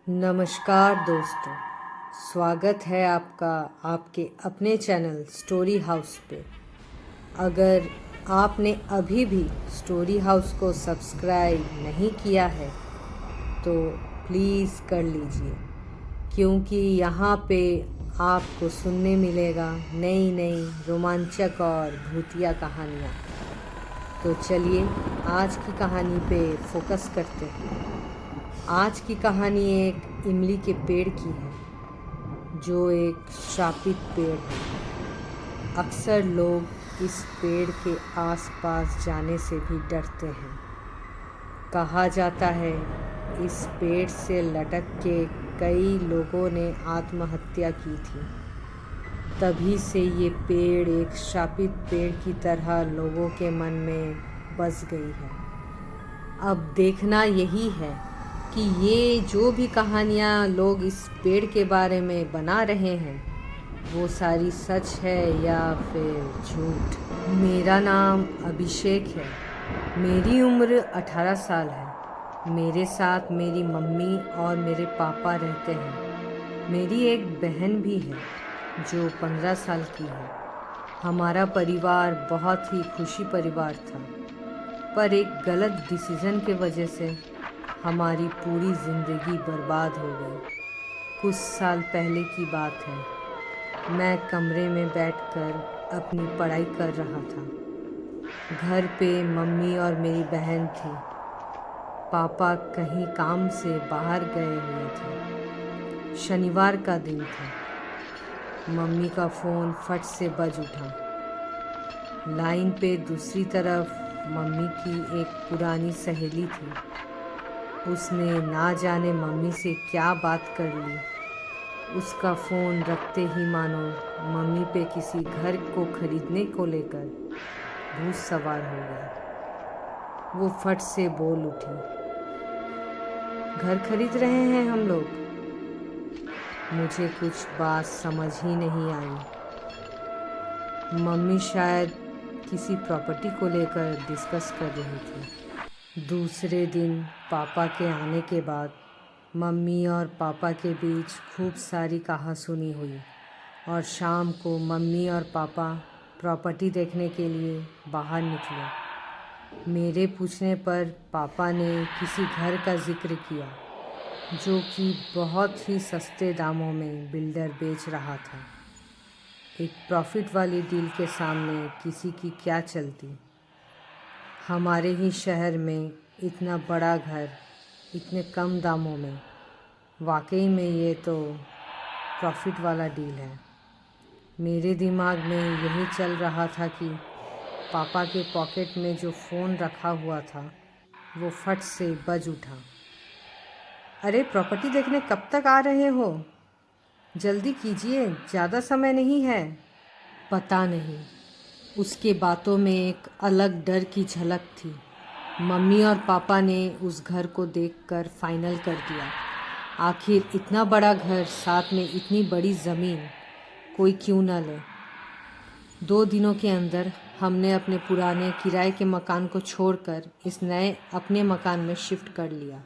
नमस्कार दोस्तों, स्वागत है आपका आपके अपने चैनल स्टोरी हाउस पे। अगर आपने अभी भी स्टोरी हाउस को सब्सक्राइब नहीं किया है तो प्लीज़ कर लीजिए, क्योंकि यहाँ पे आपको सुनने मिलेगा नई नई रोमांचक और भूतिया कहानियाँ। तो चलिए आज की कहानी पे फोकस करते हैं। आज की कहानी एक इमली के पेड़ की है, जो एक श्रापित पेड़ है। अक्सर लोग इस पेड़ के आसपास जाने से भी डरते हैं। कहा जाता है इस पेड़ से लटक के कई लोगों ने आत्महत्या की थी। तभी से ये पेड़ एक श्रापित पेड़ की तरह लोगों के मन में बस गई है। अब देखना यही है कि ये जो भी कहानियाँ लोग इस पेड़ के बारे में बना रहे हैं वो सारी सच है या फिर झूठ। मेरा नाम अभिषेक है। मेरी उम्र 18 साल है। मेरे साथ मेरी मम्मी और मेरे पापा रहते हैं। मेरी एक बहन भी है जो 15 साल की है। हमारा परिवार बहुत ही खुशी परिवार था, पर एक गलत डिसीज़न की वजह से हमारी पूरी ज़िंदगी बर्बाद हो गई। कुछ साल पहले की बात है। मैं कमरे में बैठकर अपनी पढ़ाई कर रहा था। घर पे मम्मी और मेरी बहन थी। पापा कहीं काम से बाहर गए हुए थे। शनिवार का दिन था। मम्मी का फ़ोन फट से बज उठा। लाइन पे दूसरी तरफ मम्मी की एक पुरानी सहेली थी। उसने ना जाने मम्मी से क्या बात कर ली। उसका फ़ोन रखते ही मानो मम्मी पे किसी घर को खरीदने को लेकर भूत सवार हो गया। वो फट से बोल उठी, घर खरीद रहे हैं हम लोग। मुझे कुछ बात समझ ही नहीं आई। मम्मी शायद किसी प्रॉपर्टी को लेकर डिस्कस कर रही थी। दूसरे दिन पापा के आने के बाद मम्मी और पापा के बीच खूब सारी कहासुनी हुई और शाम को मम्मी और पापा प्रॉपर्टी देखने के लिए बाहर निकले। मेरे पूछने पर पापा ने किसी घर का जिक्र किया जो कि बहुत ही सस्ते दामों में बिल्डर बेच रहा था। एक प्रॉफिट वाली डील के सामने किसी की क्या चलती। हमारे ही शहर में इतना बड़ा घर इतने कम दामों में, वाकई में ये तो प्रॉफिट वाला डील है। मेरे दिमाग में यही चल रहा था कि पापा के पॉकेट में जो फ़ोन रखा हुआ था वो फट से बज उठा। अरे प्रॉपर्टी देखने कब तक आ रहे हो? जल्दी कीजिए, ज़्यादा समय नहीं है। पता नहीं, उसके बातों में एक अलग डर की झलक थी। मम्मी और पापा ने उस घर को देखकर फाइनल कर दिया। आखिर इतना बड़ा घर, साथ में इतनी बड़ी ज़मीन, कोई क्यों न ले। 2 दिनों के अंदर हमने अपने पुराने किराए के मकान को छोड़कर इस नए अपने मकान में शिफ्ट कर लिया।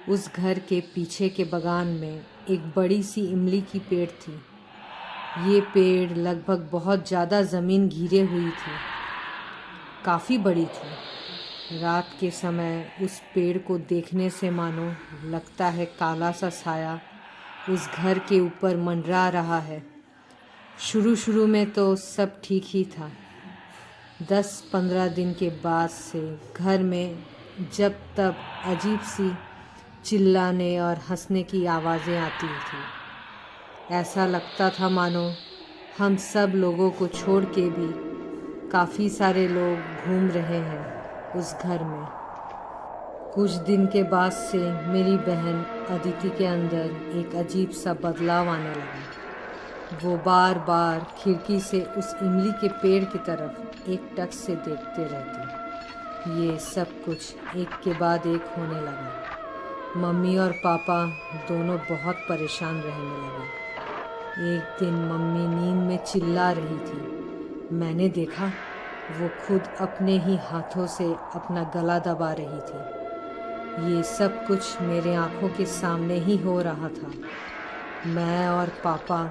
उस घर के पीछे के बागान में एक बड़ी सी इमली की पेड़ थी। ये पेड़ लगभग बहुत ज़्यादा ज़मीन घेरे हुई थी, काफ़ी बड़ी थी। रात के समय उस पेड़ को देखने से मानो लगता है काला सा साया उस घर के ऊपर मंडरा रहा है। शुरू में तो सब ठीक ही था। 10-15 दिन के बाद से घर में जब तब अजीब सी चिल्लाने और हंसने की आवाज़ें आती थी। ऐसा लगता था मानो हम सब लोगों को छोड़ के भी काफ़ी सारे लोग घूम रहे हैं उस घर में। कुछ दिन के बाद से मेरी बहन अदिति के अंदर एक अजीब सा बदलाव आने लगा। वो बार बार खिड़की से उस इमली के पेड़ की तरफ एक टक से देखते रहती। ये सब कुछ एक के बाद एक होने लगा। मम्मी और पापा दोनों बहुत परेशान रहने लगे। एक दिन मम्मी नींद में चिल्ला रही थी। मैंने देखा वो खुद अपने ही हाथों से अपना गला दबा रही थी। ये सब कुछ मेरे आँखों के सामने ही हो रहा था। मैं और पापा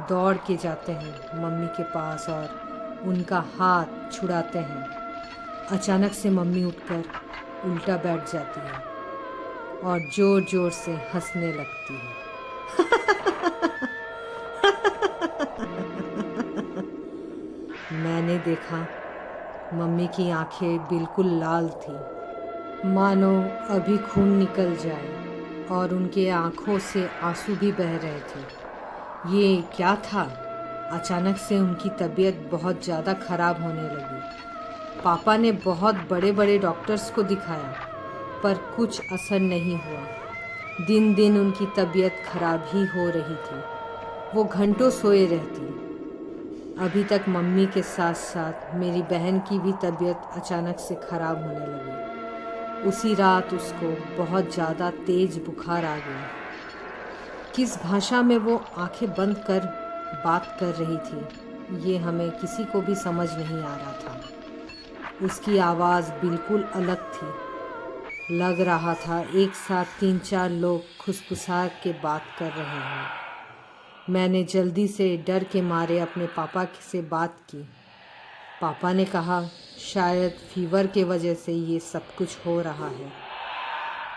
दौड़ के जाते हैं मम्मी के पास और उनका हाथ छुड़ाते हैं। अचानक से मम्मी उठकर उल्टा बैठ जाती है और ज़ोर ज़ोर से हंसने लगती है। मैंने देखा मम्मी की आंखें बिल्कुल लाल थी, मानो अभी खून निकल जाए, और उनके आंखों से आंसू भी बह रहे थे। ये क्या था? अचानक से उनकी तबीयत बहुत ज़्यादा ख़राब होने लगी। पापा ने बहुत बड़े बड़े डॉक्टर्स को दिखाया, पर कुछ असर नहीं हुआ। दिन दिन उनकी तबीयत खराब ही हो रही थी। वो घंटों सोए रहती। अभी तक मम्मी के साथ साथ मेरी बहन की भी तबीयत अचानक से ख़राब होने लगी। उसी रात उसको बहुत ज़्यादा तेज़ बुखार आ गया। किस भाषा में वो आंखें बंद कर बात कर रही थी, ये हमें किसी को भी समझ नहीं आ रहा था। उसकी आवाज़ बिल्कुल अलग थी। लग रहा था एक साथ 3-4 लोग खुसखुसा के बात कर रहे हैं। मैंने जल्दी से डर के मारे अपने पापा से बात की। पापा ने कहा शायद फीवर के वजह से ये सब कुछ हो रहा है।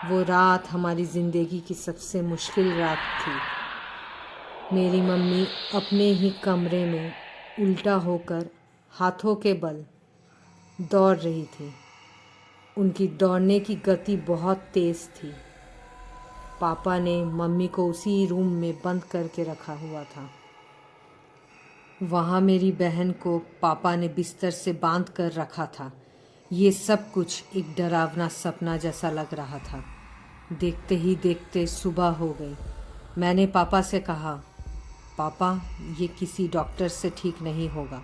वो रात हमारी ज़िंदगी की सबसे मुश्किल रात थी। मेरी मम्मी अपने ही कमरे में उल्टा होकर हाथों के बल दौड़ रही थी। उनकी दौड़ने की गति बहुत तेज़ थी। पापा ने मम्मी को उसी रूम में बंद करके रखा हुआ था। वहाँ मेरी बहन को पापा ने बिस्तर से बांध कर रखा था। ये सब कुछ एक डरावना सपना जैसा लग रहा था। देखते ही देखते सुबह हो गई। मैंने पापा से कहा, पापा ये किसी डॉक्टर से ठीक नहीं होगा।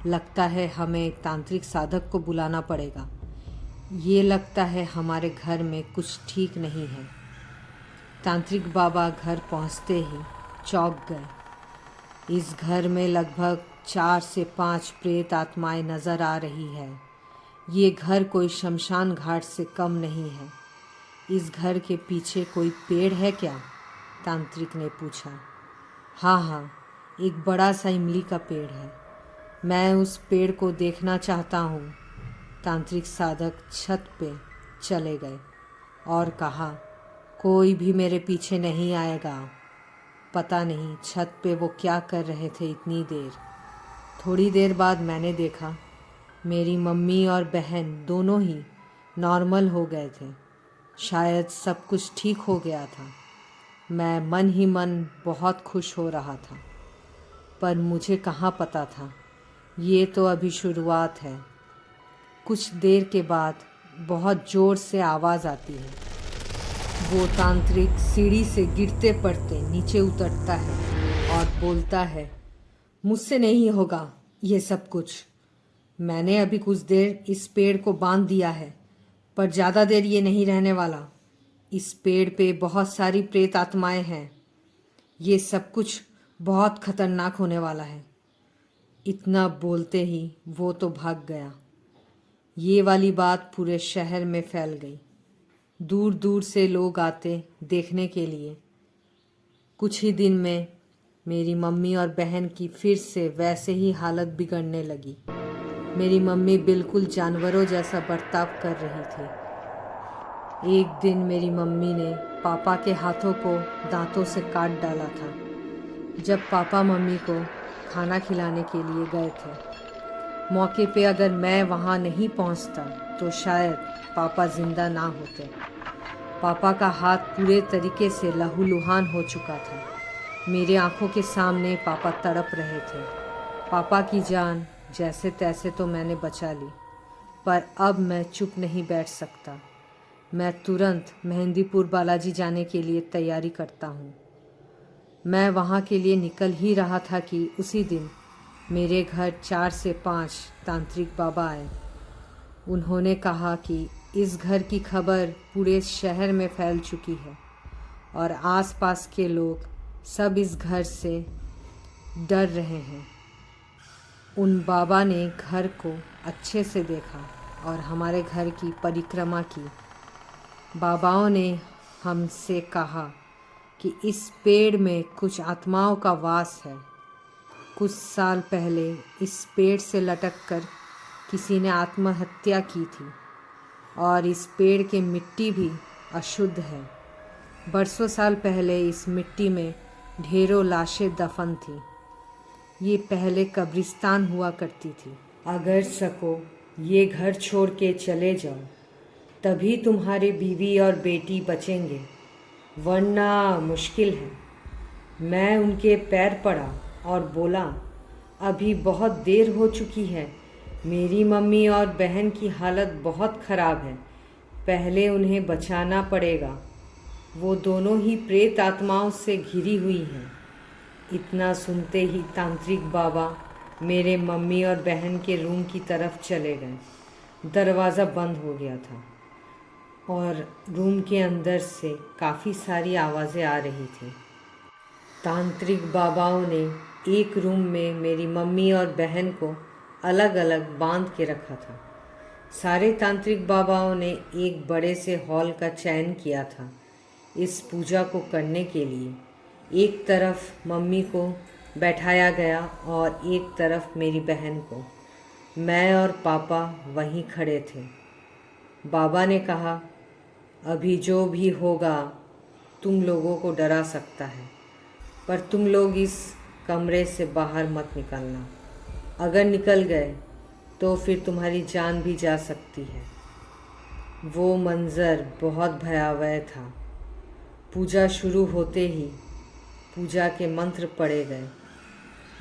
लगता है हमें तांत्रिक साधक को बुलाना पड़ेगा। ये लगता है हमारे घर में कुछ ठीक नहीं है। तांत्रिक बाबा घर पहुंचते ही चौंक गए। इस घर में लगभग 4 से 5 प्रेत आत्माएं नज़र आ रही है। ये घर कोई शमशान घाट से कम नहीं है। इस घर के पीछे कोई पेड़ है क्या? तांत्रिक ने पूछा। हाँ, एक बड़ा सा इमली का पेड़ है। मैं उस पेड़ को देखना चाहता हूँ। तांत्रिक साधक छत पे चले गए और कहा, कोई भी मेरे पीछे नहीं आएगा। पता नहीं छत पे वो क्या कर रहे थे इतनी देर। थोड़ी देर बाद मैंने देखा मेरी मम्मी और बहन दोनों ही नॉर्मल हो गए थे। शायद सब कुछ ठीक हो गया था। मैं मन ही मन बहुत खुश हो रहा था, पर मुझे कहाँ पता था ये तो अभी शुरुआत है। कुछ देर के बाद बहुत ज़ोर से आवाज़ आती है। वो तांत्रिक सीढ़ी से गिरते पड़ते नीचे उतरता है और बोलता है, मुझसे नहीं होगा ये सब कुछ। मैंने अभी कुछ देर इस पेड़ को बांध दिया है, पर ज़्यादा देर ये नहीं रहने वाला। इस पेड़ पे बहुत सारी प्रेत आत्माएं हैं। ये सब कुछ बहुत खतरनाक होने वाला है। इतना बोलते ही वो तो भाग गया। ये वाली बात पूरे शहर में फैल गई। दूर दूर से लोग आते देखने के लिए। कुछ ही दिन में मेरी मम्मी और बहन की फिर से वैसे ही हालत बिगड़ने लगी। मेरी मम्मी बिल्कुल जानवरों जैसा बर्ताव कर रही थी। एक दिन मेरी मम्मी ने पापा के हाथों को दांतों से काट डाला था, जब पापा मम्मी को खाना खिलाने के लिए गए थे। मौके पे अगर मैं वहाँ नहीं पहुँचता तो शायद पापा ज़िंदा ना होते। पापा का हाथ पूरे तरीके से लहूलुहान हो चुका था। मेरे आंखों के सामने पापा तड़प रहे थे। पापा की जान जैसे तैसे तो मैंने बचा ली, पर अब मैं चुप नहीं बैठ सकता। मैं तुरंत मेहंदीपुर बालाजी जाने के लिए तैयारी करता हूँ। मैं वहाँ के लिए निकल ही रहा था कि उसी दिन मेरे घर 4 से 5 तांत्रिक बाबा आए। उन्होंने कहा कि इस घर की खबर पूरे शहर में फैल चुकी है और आसपास के लोग सब इस घर से डर रहे हैं। उन बाबा ने घर को अच्छे से देखा और हमारे घर की परिक्रमा की। बाबाओं ने हमसे कहा कि इस पेड़ में कुछ आत्माओं का वास है। कुछ साल पहले इस पेड़ से लटक कर किसी ने आत्महत्या की थी और इस पेड़ की मिट्टी भी अशुद्ध है। बरसों साल पहले इस मिट्टी में ढेरों लाशें दफन थी। ये पहले कब्रिस्तान हुआ करती थी। अगर सको ये घर छोड़ के चले जाओ, तभी तुम्हारे बीवी और बेटी बचेंगे, वरना मुश्किल है। मैं उनके पैर पड़ा और बोला, अभी बहुत देर हो चुकी है। मेरी मम्मी और बहन की हालत बहुत ख़राब है। पहले उन्हें बचाना पड़ेगा। वो दोनों ही प्रेत आत्माओं से घिरी हुई हैं। इतना सुनते ही तांत्रिक बाबा मेरे मम्मी और बहन के रूम की तरफ चले गए। दरवाज़ा बंद हो गया था और रूम के अंदर से काफ़ी सारी आवाज़ें आ रही थी। तांत्रिक बाबाओं ने एक रूम में मेरी मम्मी और बहन को अलग अलग बांध के रखा था। सारे तांत्रिक बाबाओं ने एक बड़े से हॉल का चयन किया था इस पूजा को करने के लिए। एक तरफ मम्मी को बैठाया गया और एक तरफ मेरी बहन को। मैं और पापा वहीं खड़े थे। बाबा ने कहा, अभी जो भी होगा तुम लोगों को डरा सकता है, पर तुम लोग इस कमरे से बाहर मत निकलना। अगर निकल गए तो फिर तुम्हारी जान भी जा सकती है। वो मंज़र बहुत भयावह था। पूजा शुरू होते ही पूजा के मंत्र पढ़े गए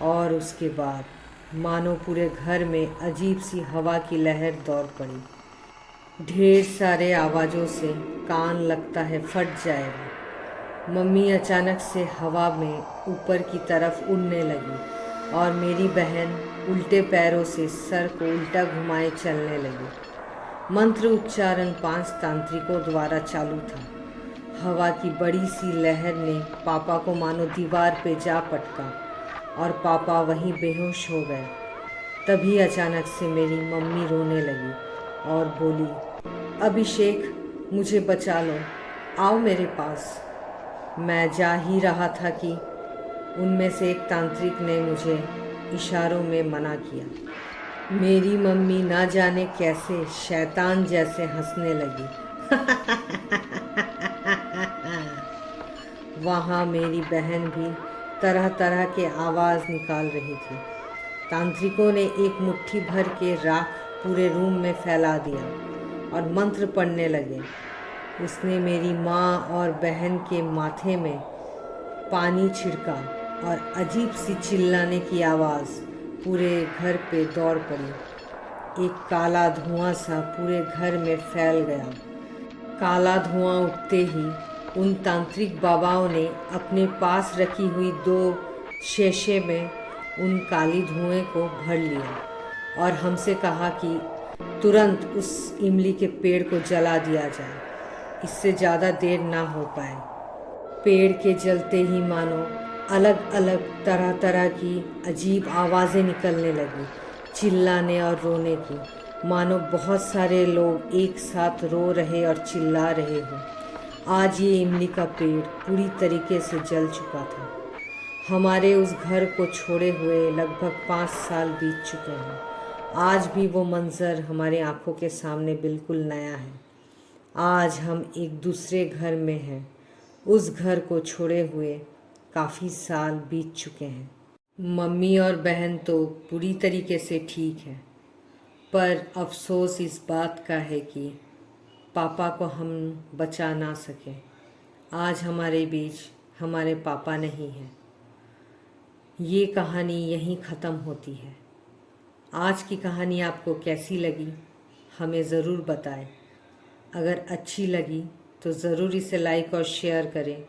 और उसके बाद मानो पूरे घर में अजीब सी हवा की लहर दौड़ पड़ी। ढेर सारे आवाज़ों से कान लगता है फट जाएगा। मम्मी अचानक से हवा में ऊपर की तरफ उड़ने लगी और मेरी बहन उल्टे पैरों से सर को उल्टा घुमाए चलने लगी। मंत्र उच्चारण 5 तांत्रिकों द्वारा चालू था। हवा की बड़ी सी लहर ने पापा को मानो दीवार पे जा पटका और पापा वहीं बेहोश हो गए। तभी अचानक से मेरी मम्मी रोने लगी और बोली, अभिषेक मुझे बचा लो, आओ मेरे पास। मैं जा ही रहा था कि उनमें से एक तांत्रिक ने मुझे इशारों में मना किया। मेरी मम्मी ना जाने कैसे शैतान जैसे हंसने लगी। वहाँ मेरी बहन भी तरह तरह के आवाज़ निकाल रही थी। तांत्रिकों ने एक मुट्ठी भर के राख पूरे रूम में फैला दिया और मंत्र पढ़ने लगे। उसने मेरी माँ और बहन के माथे में पानी छिड़का और अजीब सी चिल्लाने की आवाज़ पूरे घर पे दौड़ पड़ी। एक काला धुआं सा पूरे घर में फैल गया। काला धुआं उठते ही उन तांत्रिक बाबाओं ने अपने पास रखी हुई 2 शीशे में उन काली धुएं को भर लिया और हमसे कहा कि तुरंत उस इमली के पेड़ को जला दिया जाए, इससे ज़्यादा देर ना हो पाए। पेड़ के जलते ही मानो अलग अलग तरह तरह की अजीब आवाज़ें निकलने लगी, चिल्लाने और रोने की, मानो बहुत सारे लोग एक साथ रो रहे और चिल्ला रहे हों। आज ये इमली का पेड़ पूरी तरीके से जल चुका था। हमारे उस घर को छोड़े हुए लगभग 5 साल बीत चुके हैं। आज भी वो मंज़र हमारे आँखों के सामने बिल्कुल नया है। आज हम एक दूसरे घर में हैं। उस घर को छोड़े हुए काफ़ी साल बीत चुके हैं। मम्मी और बहन तो पूरी तरीके से ठीक है, पर अफसोस इस बात का है कि पापा को हम बचा ना सके। आज हमारे बीच हमारे पापा नहीं हैं। ये कहानी यहीं ख़त्म होती है। आज की कहानी आपको कैसी लगी हमें ज़रूर बताएं। अगर अच्छी लगी तो ज़रूर इसे लाइक और शेयर करें।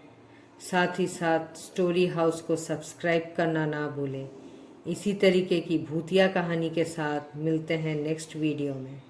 साथ ही साथ स्टोरी हाउस को सब्सक्राइब करना ना भूलें। इसी तरीके की भूतिया कहानी के साथ मिलते हैं नेक्स्ट वीडियो में।